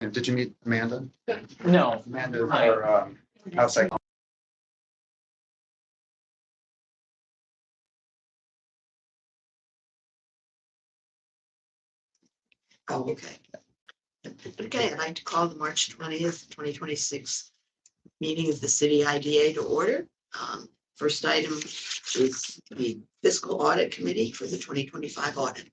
Did you meet Amanda? No. Amanda is our outside. Oh, okay. Okay, I'd like to call the March 20th, 2026 meeting of the city IDA to order. First item is the fiscal audit committee for the 2025 audit.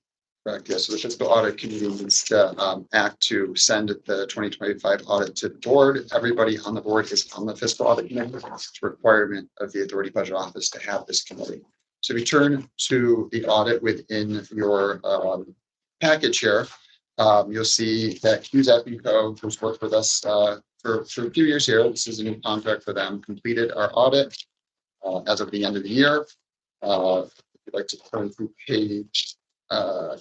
Correct, yes. So the fiscal audit committee needs to act to send the 2025 audit to the board. Everybody on the board is on the fiscal audit committee. It's a requirement of the authority budget office to have this committee. So we turn to the audit within your package here. You'll see that Cusack & Co., who's worked with us for a few years here, this is a new contract for them, completed our audit as of the end of the year. If you'd like to turn through page 4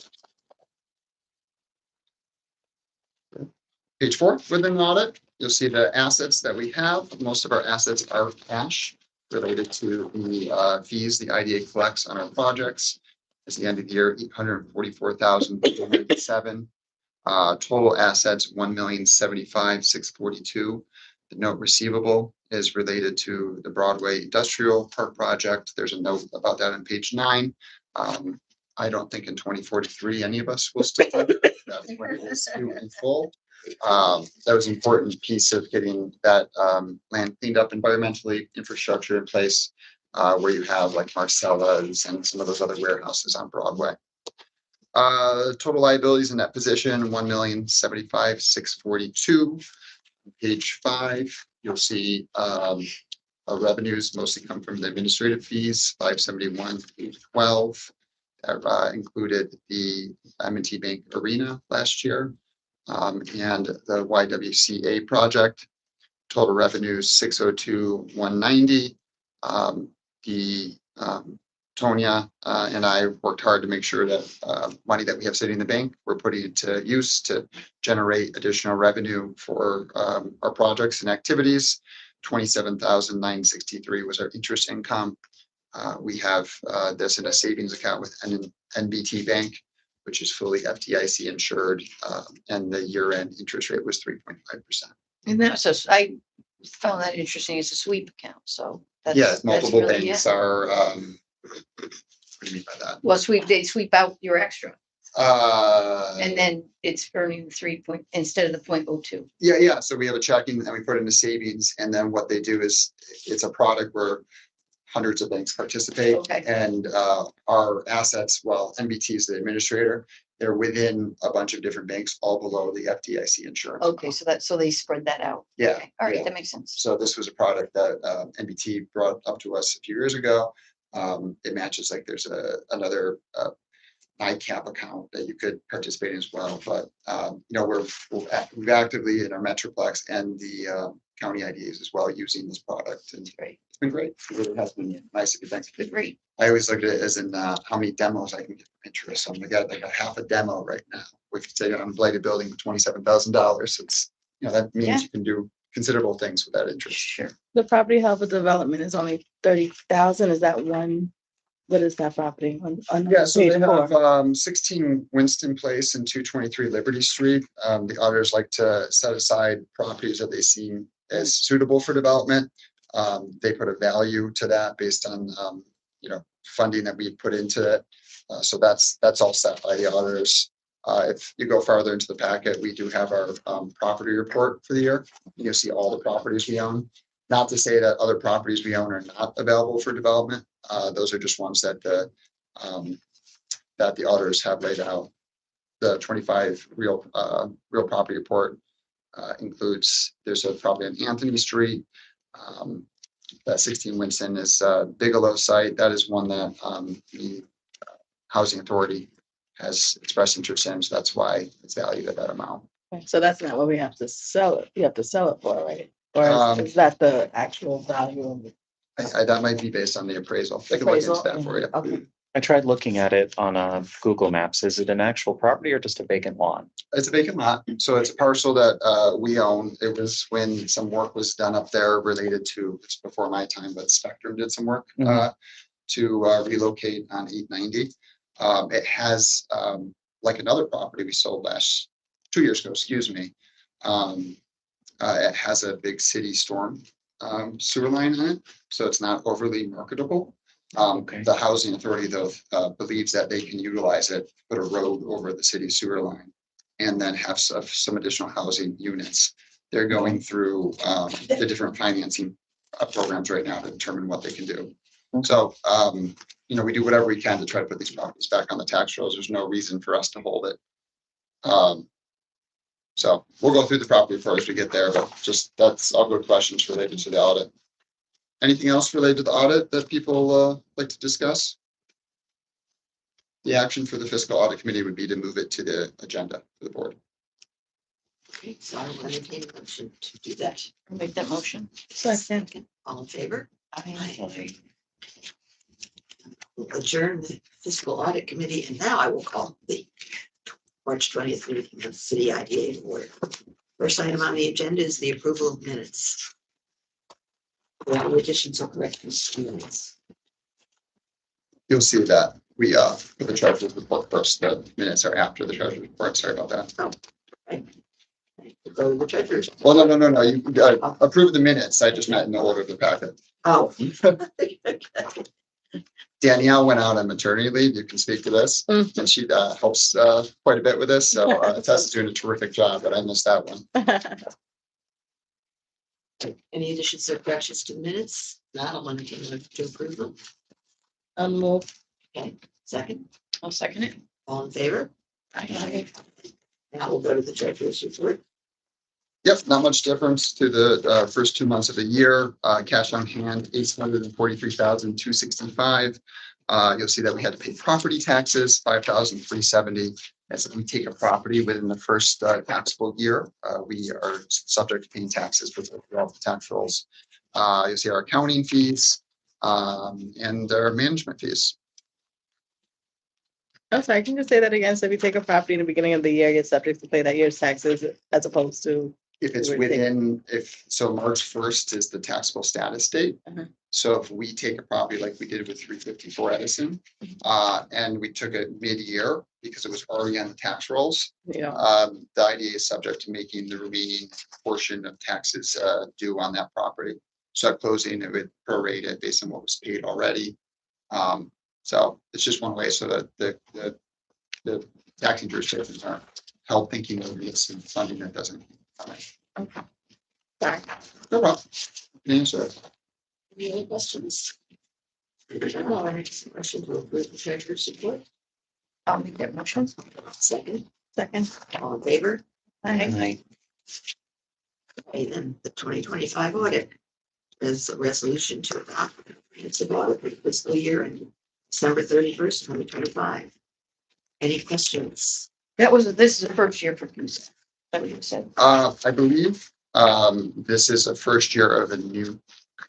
within the audit, you'll see the assets that we have. Most of our assets are cash related to the fees the IDA collects on our projects. At the end of the year, 844,207. Total assets, 1,075,642. The note receivable is related to the Broadway Industrial Park project. There's a note about that on page 9. I don't think in 2043 any of us will still have that when it is due in full. That was an important piece of getting that land cleaned up environmentally, infrastructure in place, where you have like Marcella's and some of those other warehouses on Broadway. Total liabilities in that position, 1,075,642. Page 5, you'll see our revenues mostly come from the administrative fees, 571,812. That included the M&T Bank Arena last year and the YWCA project. Total revenues 602,190. Tonya and I worked hard to make sure that money that we have sitting in the bank, we're putting it to use to generate additional revenue for our projects and activities. 27,963 was our interest income. We have this in a savings account with NBT Bank, which is fully FDIC insured, and the year-end interest rate was 3.5%. And that's just, I found that interesting. It's a sweep account, so. Yes, multiple really, banks are, what do you mean by that? Well, they sweep out your extra, And and then it's earning 3 point, instead of the 0.02. Yeah. So we have a checking and we put into savings, and then what they do is it's a product where hundreds of banks participate. Okay. And our assets, well, NBT is the administrator, they're within a bunch of different banks, all below the FDIC insurance. Okay, so they spread that out. Yeah. Okay. All right, yeah. that makes sense. So this was a product that NBT brought up to us a few years ago. It matches, like there's another NICAP account that you could participate in as well. But we've actively in our Metroplex and the county IDAs as well using this product, and Great. it's been great. It really has been nice to get thanks. Great. I always look at it as in how many demos I can get from interest. So I got like a half a demo right now. We could say on a blighted building with $27,000. It's that means you can do considerable things with that interest. Sure. The property held for development is only 30,000. Is that one? What is that property on Yeah, so page they 4? have 16 Winston Place and 223 Liberty Street. The auditors like to set aside properties that they see as suitable for development. They put a value to that based on funding that we put into it. So that's all set by the auditors. If you go farther into the packet, we do have our property report for the year. You'll see all the properties we own. Not to say that other properties we own are not available for development. Those are just ones that the auditors have laid out. The 25 real property report includes, there's a property on Anthony Street. That 16 Winston is Bigelow site. That is one that the Housing Authority has expressed interest in. So that's why it's valued at that amount. So that's not what we have to sell it. You have to sell it for, right? Or is that the actual value of it? That might be based on the appraisal. I can look into that for you. Okay. I tried looking at it on Google Maps. Is it an actual property or just a vacant lot? It's a vacant lot. So it's a parcel that we own. It was when some work was done up there related to, it's before my time, but Spectrum did some work to relocate on 890. It has, like another property we sold 2 years ago, It has a big city storm sewer line on it, so it's not overly marketable. Okay. The housing authority though believes that they can utilize it, put a road over the city sewer line, and then have some additional housing units. They're going through the different financing programs right now to determine what they can do. So, we do whatever we can to try to put these properties back on the tax rolls. There's no reason for us to hold it. So we'll go through the property first as we get there, but just that's all good questions related to the audit. Anything else related to the audit that people like to discuss? The action for the fiscal audit committee would be to move it to the agenda for the board. Okay, so I will entertain a motion to do that. I'll make that motion. Second. All in favor? Aye. We'll adjourn the fiscal audit committee, and now I will call the March 20th meeting of the city IDA to order. First item on the agenda is the approval of minutes. Without additions or corrections to minutes. You'll see that we for the treasurer's report first. The minutes are after the treasurer's report. Sorry about that. We'll go to the treasurer's. Well, no. You approve the minutes. I just meant in the order of the packet. Oh. Danielle went out on maternity leave. You can speak to this, and she helps quite a bit with this. So Tess is doing a terrific job, but I missed that one. Any additions or corrections to the minutes? Not, I'll entertain a motion to approve them. I'll move. Okay, second, I'll second it. all in favor? Aye. Now we'll go to the treasurer's report. Yep, not much difference to the first 2 months of the year. Cash on hand, $843,265. You'll see that we had to pay property taxes, $5,370. As if we take a property within the first taxable year, we are subject to paying taxes for all the tax rolls. You'll see our accounting fees and our management fees. I'm sorry, can you just say that again? So if you take a property in the beginning of the year, you're subject to pay that year's taxes as opposed to. If it's within, March 1st is the taxable status date. So if we take a property like we did with 354 Edison, and we took it mid-year because it was already on the tax rolls, Yeah. the IDA is subject to making the remaining portion of taxes due on that property. So at closing, it would prorate it based on what was paid already. So it's just one way so that the taxing jurisdictions aren't held thinking of this and funding that doesn't. Okay. Sorry. No problem. Can answer it. Any other questions? No, I have some questions to approve the treasurer's report. I'll make that motion. Second, Second. all in favor? Aye. Okay, then the 2025 audit is a resolution to adopt a comprehensive audit for the fiscal year ending December 31st, 2025. Any questions? This is the first year for you. That what you said. I believe this is the first year of a new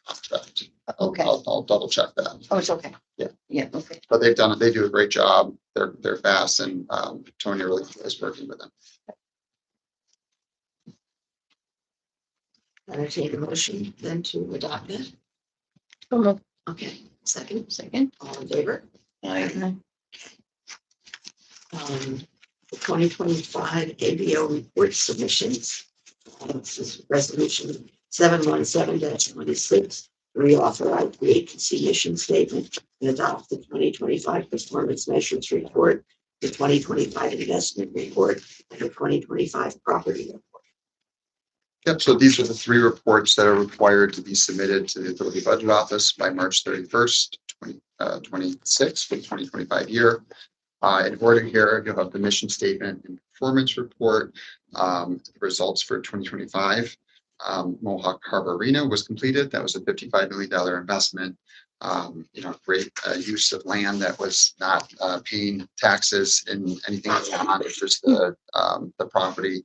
contract. Okay. I'll double check that. Oh, it's okay. Yeah. Yeah, okay. But they've done it. They do a great job. They're fast, and Tony really is working with them. I take a motion then to adopt it. Okay, second, Second. all in favor? Aye. The 2025 ABO report submissions. This is resolution 717-26, reauthorize the agency mission statement and adopt the 2025 performance measures report, the 2025 investment report, and the 2025 property report. Yep. So these are the three reports that are required to be submitted to the Authority Budget Office by March 31st, 2026 for the 2025 year. In order here, you'll have the mission statement and performance report, results for 2025. Mohawk Harbor Arena was completed. That was a $55 million investment. Great use of land that was not paying taxes in anything beyond just the property,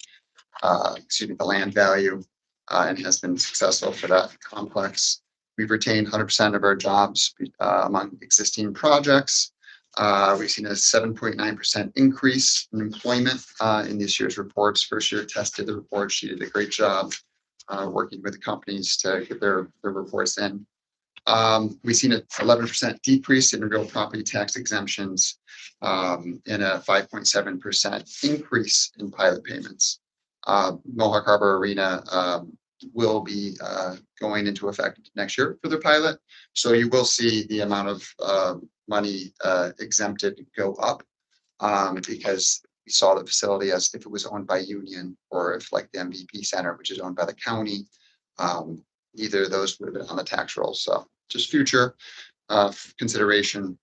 the land value, and has been successful for that complex. We've retained 100% of our jobs among existing projects. We've seen a 7.9% increase in employment in this year's reports. First year Tess did the report. She did a great job working with the companies to get their reports in. We've seen an 11% decrease in real property tax exemptions and a 5.7% increase in pilot payments. Mohawk Harbor Arena will be going into effect next year for the pilot. So you will see the amount of money exempted go up because we saw the facility as if it was owned by Union or if like the MVP Center, which is owned by the county, either of those would have been on the tax roll. So just future consideration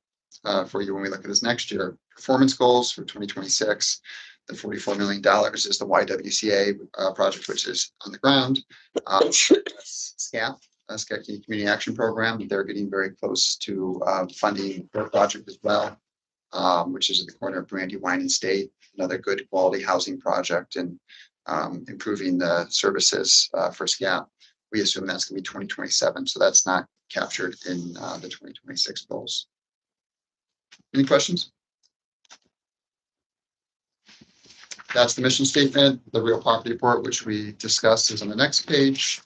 for you when we look at this next year. Performance goals for 2026. The $44 million is the YWCA project, which is on the ground. SCAP, Schenectady Community Action Program, they're getting very close to funding their project as well, which is at the corner of Brandywine and State. Another good quality housing project and improving the services for SCAP. We assume that's going to be 2027, so that's not captured in the 2026 goals. Any questions? That's the mission statement. The real property report, which we discussed, is on the next page.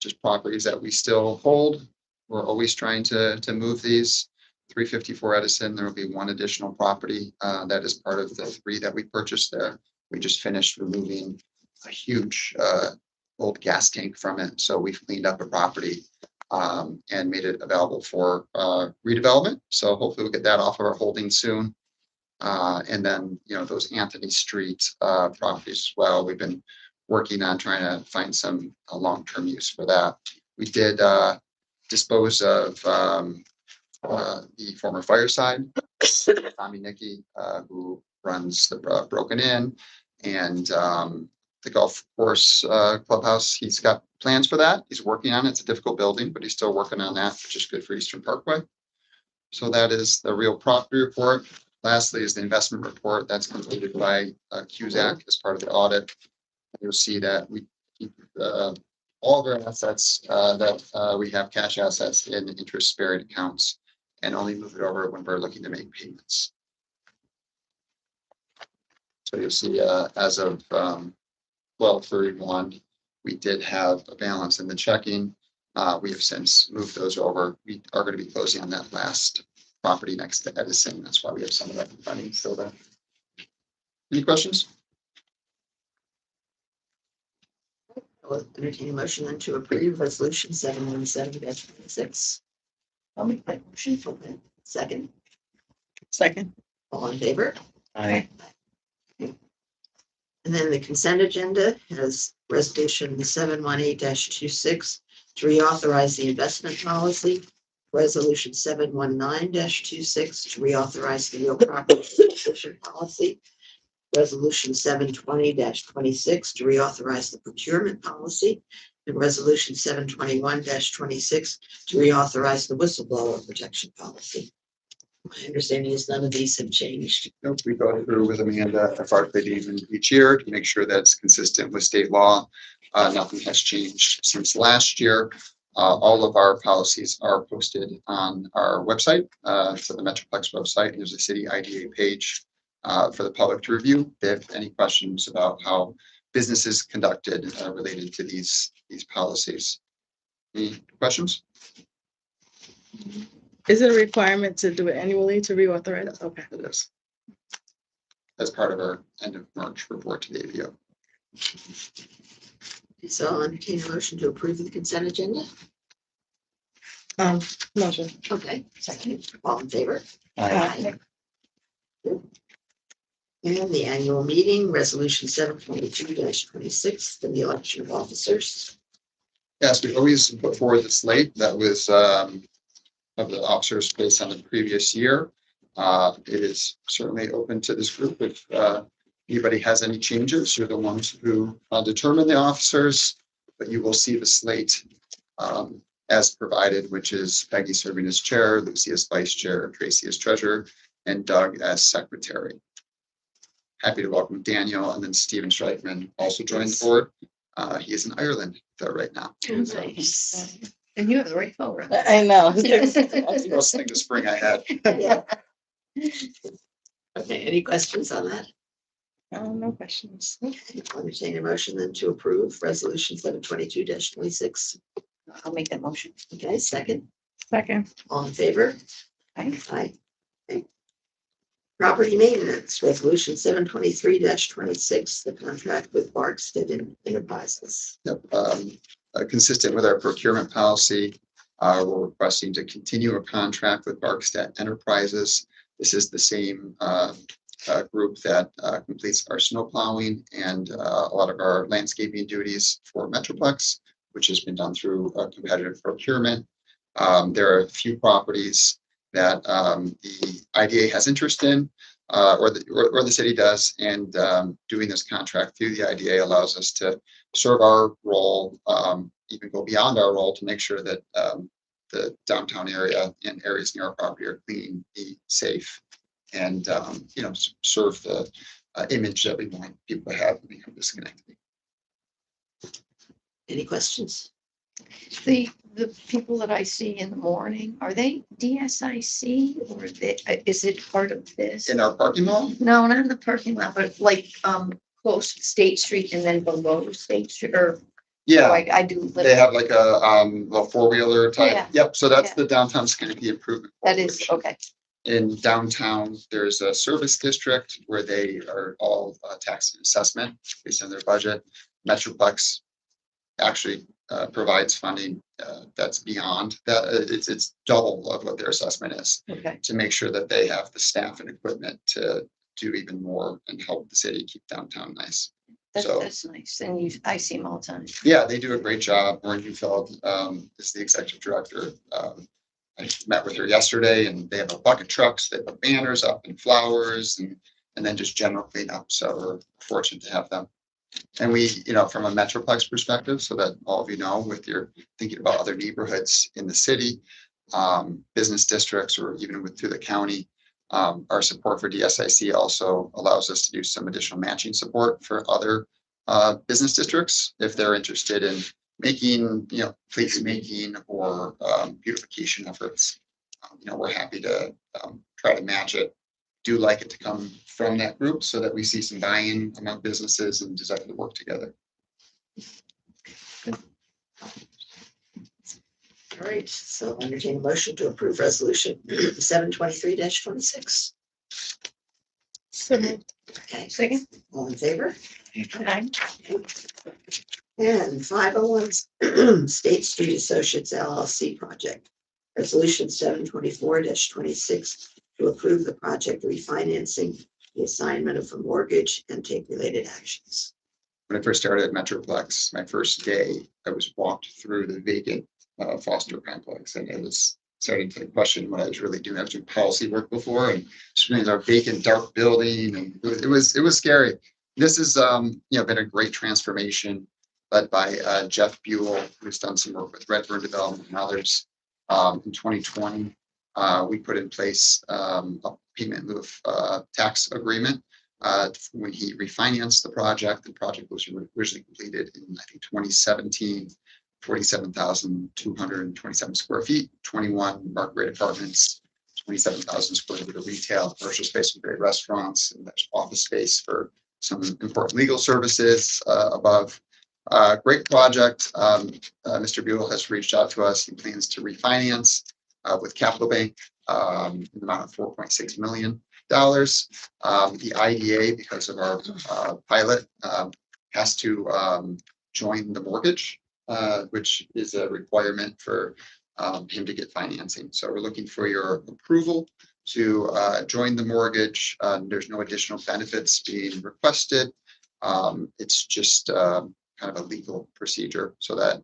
Just properties that we still hold. We're always trying to move these. 354 Edison, there will be one additional property that is part of the 3 that we purchased there. We just finished removing a huge old gas tank from it. So we've cleaned up a property and made it available for redevelopment. So hopefully we'll get that off of our holding soon. And then, those Anthony Street properties as well. We've been working on trying to find some long-term use for that. We did dispose of the former Fireside, Tommy Nicky, who runs the Broken Inn, and the golf course clubhouse. He's got plans for that. He's working on it. It's a difficult building, but he's still working on that, which is good for Eastern Parkway. So that is the real property report. Lastly is the investment report that's completed by CUSAC as part of the audit. You'll see that we keep all of our assets that we have cash assets in interest-bearing accounts and only move it over when we're looking to make payments. So you'll see as of 12/31, we did have a balance in the checking. We have since moved those over. We are going to be closing on that last property next to Edison. That's why we have some of that funding still there. Any questions? I'll entertain a motion then to approve resolution 717-26. I'll make that motion. Okay. Second, Second. all in favor? I, And then the consent agenda has resolution 718-26 to reauthorize the investment policy. Resolution 719-26 to reauthorize the real property acquisition policy. Resolution 720-26 to reauthorize the procurement policy. And resolution 721-26 to reauthorize the whistleblower protection policy. My understanding is none of these have changed. Nope, we go through with Amanda even each year to make sure that's consistent with state law. Nothing has changed since last year. All of our policies are posted on our website, so the Metroplex website. There's a city IDA page for the public to review. If they have any questions about how business is conducted related to these policies. Any questions? Is it a requirement to do it annually to reauthorize? Okay. It is. As part of our end of March report to the AVO. So I'll entertain a motion to approve the consent agenda. Motion. Okay, second, all in favor? I, And the annual meeting, resolution 722-26, for the election of officers. Yes, we always put forward the slate that was of the officers based on the previous year. It is certainly open to this group. If anybody has any changes, you're the ones who determine the officers, but you will see the slate as provided, which is Peggy serving as chair, Lucy as vice chair, Tracy as treasurer, and Doug as secretary. Happy to welcome Daniel, and then Stephen Streitman also joined the board. He is in Ireland though right now. Nice. And you have the right phone. I know. That's the most thing this spring I had. Yeah. Okay, any questions on that? No questions. Okay, I'll entertain a motion then to approve resolution 722-26. I'll make that motion. Okay, second, Second. all in favor? Aye. Aye. Okay. Property maintenance, resolution 723-26, the contract with Barkston Enterprises. Yep, consistent with our procurement policy, we're requesting to continue a contract with Barkston Enterprises. This is the same group that completes our snow plowing and a lot of our landscaping duties for Metroplex, which has been done through competitive procurement. There are a few properties that the IDA has interest in, or the city does, and doing this contract through the IDA allows us to serve our role, even go beyond our role to make sure that the downtown area and areas near our property are clean, be safe, and serve the image that we want people to have when they come to Schenectady. Any questions? The people that I see in the morning, are they DSIC or is it part of this? In our parking lot, No, not in the parking lot, but like, close to State Street and then below State Street, or, yeah, I do. they have like a little four-wheeler type. Yeah. Yep, so that's Yeah. the downtown Schenectady improvement. That is, okay. In downtown, there's a service district where they are all tax and assessment based on their budget. Metroplex actually provides funding that's beyond that. It's double of what their assessment is Okay, to make sure that they have the staff and equipment to do even more and help the city keep downtown nice. So- that's nice. And I see them all the time. Yeah, they do a great job. Warren Hufeld is the executive director. I met with her yesterday and they have a bucket trucks, they put banners up and flowers and then just general cleanup. So we're fortunate to have them. And we, from a Metroplex perspective, so that all of you know, with your thinking about other neighborhoods in the city, business districts, or even through the county, our support for DSIC also allows us to do some additional matching support for other business districts if they're interested in making, place making or beautification efforts. We're happy to try to match it. Do like it to come from that group so that we see some buy-in among businesses and desire to work together. All right, so entertain a motion to approve resolution 723-26. Okay, Second? all in favor? Okay. And 501 State Street Associates LLC project. Resolution 724-26 to approve the project refinancing, the assignment of a mortgage and take related actions. When I first started at Metroplex, my first day, I was walked through the vacant Foster complex, and I was starting to question what I was really doing. I was doing policy work before, and it's our vacant, dark building, and it was scary. This has been a great transformation led by Jeff Buell, who's done some work with Redburn Development and others. In 2020, we put in place a payment in lieu of tax agreement. When he refinanced the project was originally completed in, I think, 2017, 47,227 square feet, 21 market rate apartments, 27,000 square feet of retail, commercial space with great restaurants, and there's office space for some important legal services above. Great project. Mr. Buell has reached out to us. He plans to refinance with Capital Bank in the amount of $4.6 million. The IDA, because of our pilot, has to join the mortgage, which is a requirement for him to get financing. So we're looking for your approval to join the mortgage. There's no additional benefits being requested. It's just kind of a legal procedure so that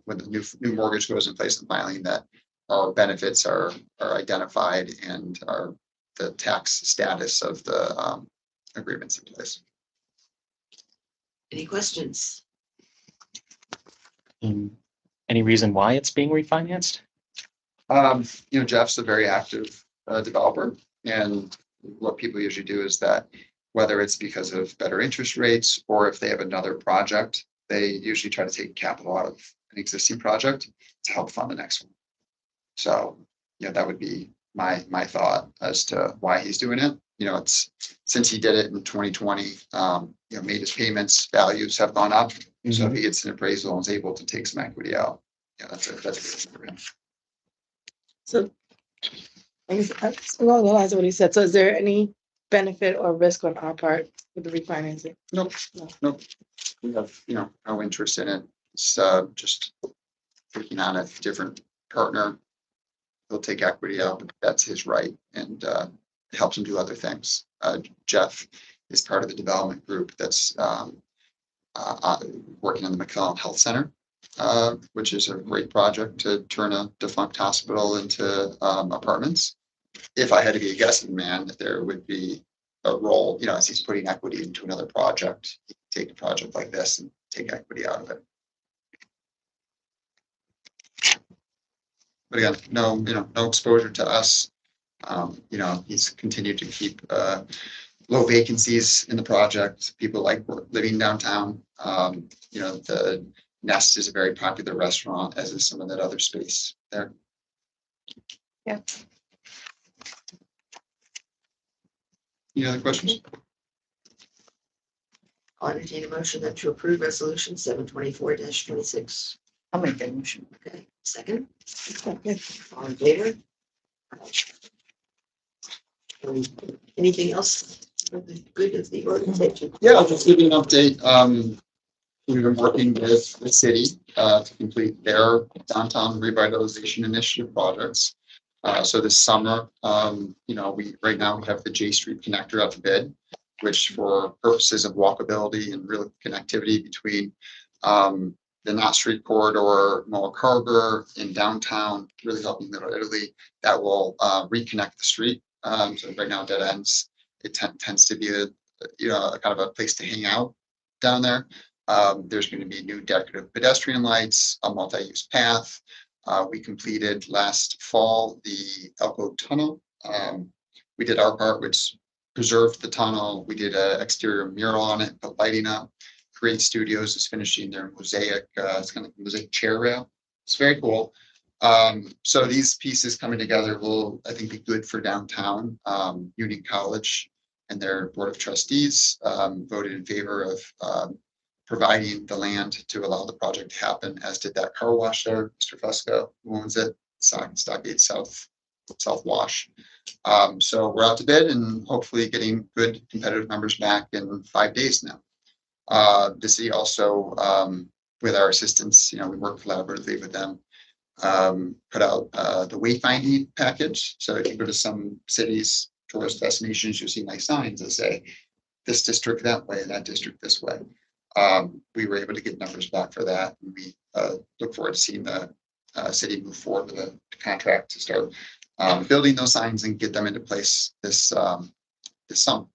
when the new mortgage goes in place and filing, that our benefits are identified and the tax status of the agreements in place. Any questions? Any reason why it's being refinanced? Jeff's a very active developer, and what people usually do is that whether it's because of better interest rates or if they have another project, they usually try to take capital out of an existing project to help fund the next one. So, that would be my thought as to why he's doing it. It's since he did it in 2020, made his payments, values have gone up. So if he gets an appraisal and is able to take some equity out, that's a good thing for him. So Along the lines of what he said, so is there any benefit or risk on our part with the refinancing? Nope, No. nope. We have, no interest in it. It's just taking on a different partner. He'll take equity out, but that's his right, and it helps him do other things. Jeff is part of the development group that's working on the McClellan Health Center, which is a great project to turn a defunct hospital into apartments. If I had to be a guessing man, there would be a role, as he's putting equity into another project, he could take a project like this and take equity out of it. But again, no exposure to us. He's continued to keep low vacancies in the project. People like living downtown. The Nest is a very popular restaurant, as is some of that other space there. Yeah. Any other questions? I'll entertain a motion that to approve resolution 724-26. I'll make that motion. Okay, second, Okay. all in favor? Anything else for the good of the organization? Yeah, I'll just give you an update. We've been working with the city to complete their downtown revitalization initiative projects. So this summer, we right now we have the J Street connector out to bid, which for purposes of walkability and real connectivity between the Knott Street corridor, Mohawk Harbor, in downtown, really helping Little Italy, that will reconnect the street. So right now dead ends. It tends to be a kind of a place to hang out down there. There's going to be new decorative pedestrian lights, a multi-use path. We completed last fall the Elko Tunnel. We did our part, which preserved the tunnel. We did an exterior mural on it, put lighting up. Create Studios is finishing their mosaic. It's kind of like a mosaic chair rail. It's very cool. So these pieces coming together will, I think, be good for downtown. Union College and their board of trustees voted in favor of providing the land to allow the project to happen, as did that car wash there, Mr. Fusco, who owns it, Stockade South Wash. So we're out to bid and hopefully getting good competitive numbers back in 5 days now. The city also, with our assistance, we work collaboratively with them, put out the wayfinding package. So if you go to some cities, tourist destinations, you'll see nice signs that say this district that way, that district this way. We were able to get numbers back for that. And we look forward to seeing the city move forward with a contract to start building those signs and get them into place this summer.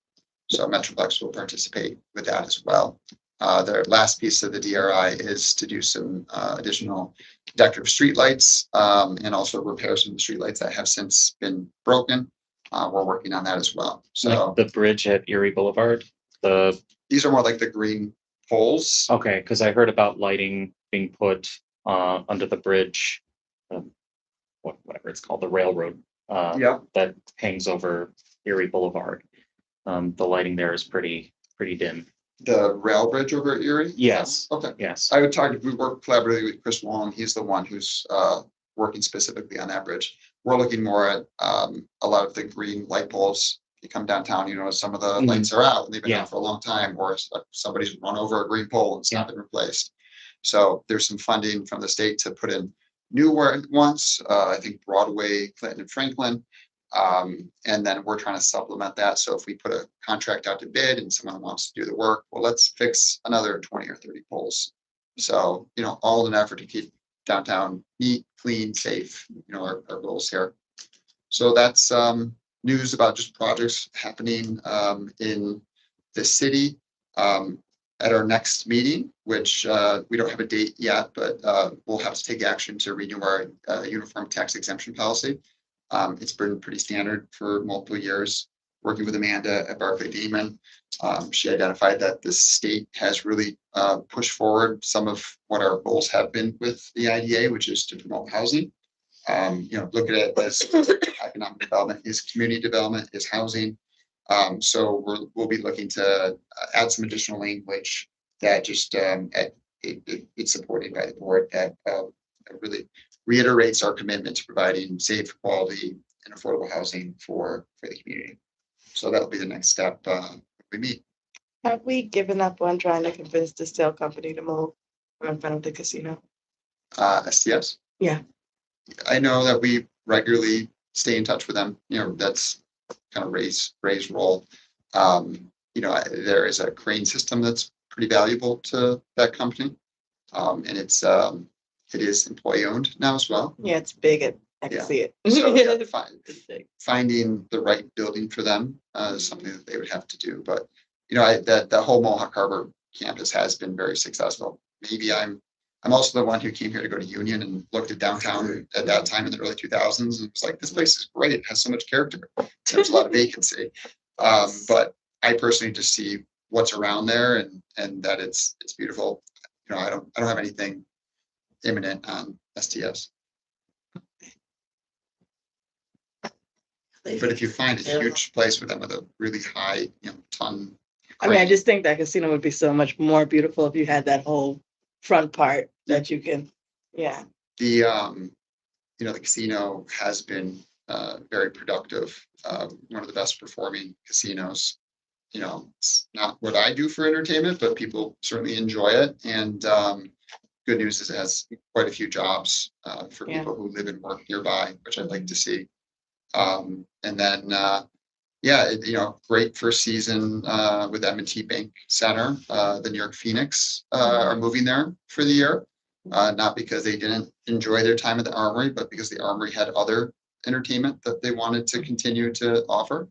So Metroplex will participate with that as well. The last piece of the DRI is to do some additional decorative streetlights and also repair some of the streetlights that have since been broken. We're working on that as well. So Like the bridge at Erie Boulevard, these are more like the green poles. okay, because I heard about lighting being put under the bridge, whatever it's called, the railroad Yeah, that hangs over Erie Boulevard. The lighting there is pretty dim. the rail bridge over at Erie. Yes, Okay. yes. I would we work collaboratively with Chris Wong. He's the one who's working specifically on that bridge. We're looking more at a lot of the green light poles. You come downtown, some of the Mhm. lights are out and they've been Yeah. out for a long time, or somebody's run over a green pole and it's not been replaced. So there's some funding from the state to put in new ones. I think Broadway, Clinton and Franklin. And then we're trying to supplement that. So if we put a contract out to bid and someone wants to do the work, well, let's fix another 20 or 30 poles. So, all in an effort to keep downtown neat, clean, safe, our goals here. So that's news about just projects happening in the city. At our next meeting, which we don't have a date yet, but we'll have to take action to renew our uniform tax exemption policy. It's been pretty standard for multiple years. Working with Amanda at Barclay Damon, she identified that the state has really pushed forward some of what our goals have been with the IDA, which is to promote housing. Look at it as economic development is community development is housing. So we'll be looking to add some additional language that just it's supported by the board that really reiterates our commitment to providing safe, quality, and affordable housing for the community. So that'll be the next step, we meet. Have we given up on trying to convince the sale company to move in front of the casino? STS. Yeah. I know that we regularly stay in touch with them, that's kind of Ray's role. There is a crane system that's pretty valuable to that company. And it is employee owned now as well. Yeah, it's big. I can Yeah. see it. So yeah, It's big. finding the right building for them is something that they would have to do. But the whole Mohawk Harbor campus has been very successful. Maybe I'm also the one who came here to go to Union and looked at downtown at that time in the early 2000s and was like, this place is great. It has so much character. There's a lot of vacancy. But I personally just see what's around there and that it's beautiful. I don't have anything imminent on STS. But if you find a huge place with them with a really high, ton. I mean, I just think that casino would be so much more beautiful if you had that whole front part that you can, yeah. The casino has been very productive. One of the best performing casinos. It's not what I do for entertainment, but people certainly enjoy it. And good news is it has quite a few jobs for Yeah. people who live and work nearby, which I'd like to see. And then, great first season with M&T Bank Center. The New York Phoenix are moving there for the year, not because they didn't enjoy their time at the Armory, but because the Armory had other entertainment that they wanted to continue to offer.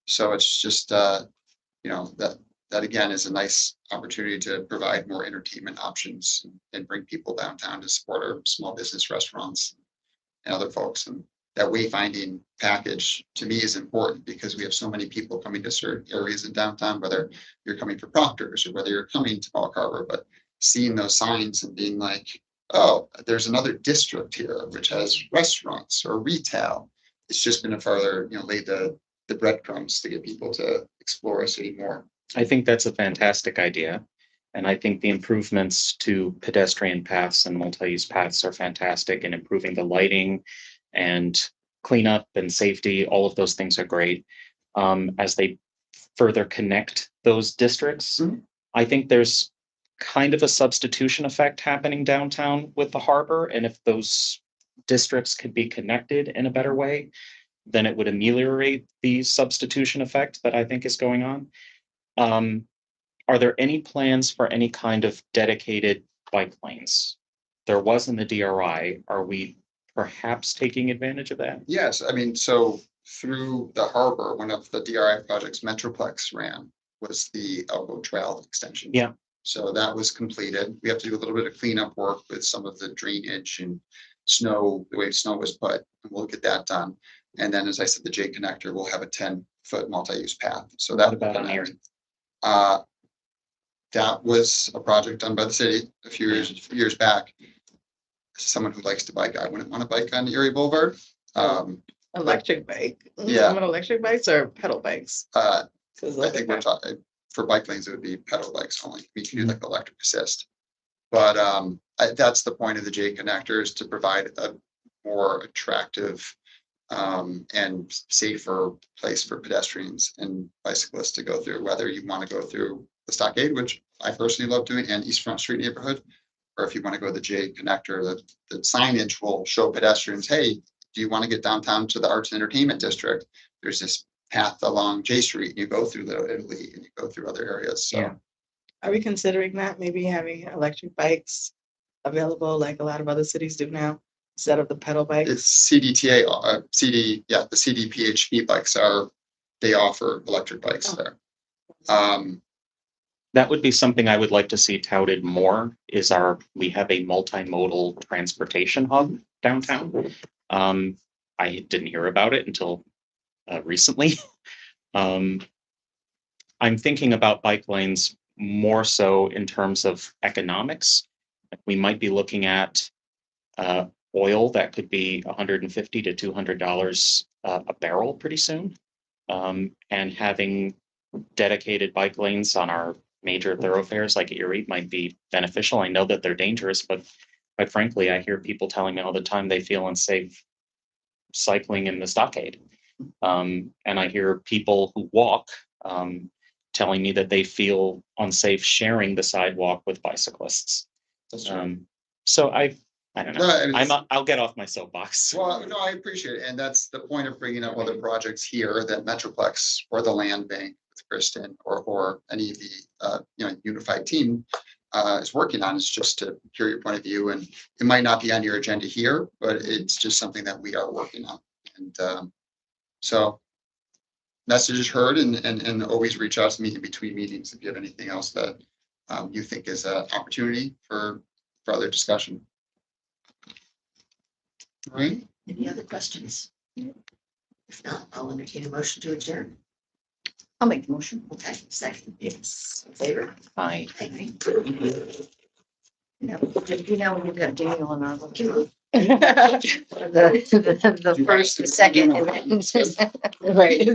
So it's just, that again is a nice opportunity to provide more entertainment options and bring people downtown to support our small business restaurants and other folks. And that wayfinding package to me is important because we have so many people coming to certain areas in downtown, whether you're coming for Proctor's or whether you're coming to Mohawk Harbor, but seeing those signs and being like, oh, there's another district here which has restaurants or retail. It's just been a further, lay the breadcrumbs to get people to explore a city more. I think that's a fantastic idea. And I think the improvements to pedestrian paths and multi-use paths are fantastic, and improving the lighting and cleanup and safety. All of those things are great. As they further connect those districts, I think there's kind of a substitution effect happening downtown with the harbor. And if those districts could be connected in a better way, then it would ameliorate the substitution effect that I think is going on. Are there any plans for any kind of dedicated bike lanes? There was in the DRI. Are we perhaps taking advantage of that? Yes, I mean, so through the harbor, one of the DRI projects Metroplex ran was the Elbow Trail extension. Yeah. So that was completed. We have to do a little bit of cleanup work with some of the drainage and snow, the way snow was put, and we'll get that done. And then, as I said, the J connector will have a 10-foot multi-use path. So that about an area? That was a project done by the city a few years back. Someone who likes to bike, I wouldn't want to bike on Erie Boulevard. Electric bike. Yeah. You want electric bikes or pedal bikes? I think we're talking for bike lanes, it would be pedal bikes only. We can do like electric assist. But that's the point of the J connector, is to provide a more attractive and safer place for pedestrians and bicyclists to go through, whether you want to go through the Stockade, which I personally love doing, and East Front Street neighborhood, or if you want to go to the J connector, the signage will show pedestrians, hey, do you want to get downtown to the Arts and Entertainment District? There's this path along J Street, you go through Little Italy and you go through other areas. So Yeah. Are we considering that, maybe having electric bikes available like a lot of other cities do now, instead of the pedal bikes? it's CDTA, the CDPHP bikes they offer electric bikes there. That would be something I would like to see touted more, we have a multimodal transportation hub downtown. I didn't hear about it until recently. I'm thinking about bike lanes more so in terms of economics. We might be looking at oil that could be $150 to $200 a barrel pretty soon. And having dedicated bike lanes on our major thoroughfares like Erie might be beneficial. I know that they're dangerous, but quite frankly, I hear people telling me all the time they feel unsafe cycling in the stockade. And I hear people who walk, telling me that they feel unsafe sharing the sidewalk with bicyclists. That's true. So I don't know. No, and it's- I'll get off my soapbox. Well, no, I appreciate it. And that's the point of bringing up other projects here that Metroplex or the Land Bank with Kristen or any of the, unified team is working on, is just to hear your point of view. And it might not be on your agenda here, but it's just something that we are working on. And so message is heard, and always reach out to me in between meetings if you have anything else that you think is an opportunity for other discussion. All right. Any other questions? If not, I'll entertain a motion to adjourn. I'll make the motion. Okay, second. Yes. In favor? Fine. Aye. Now, we've got Daniel and I. Come on. The first, the second, and then. Right.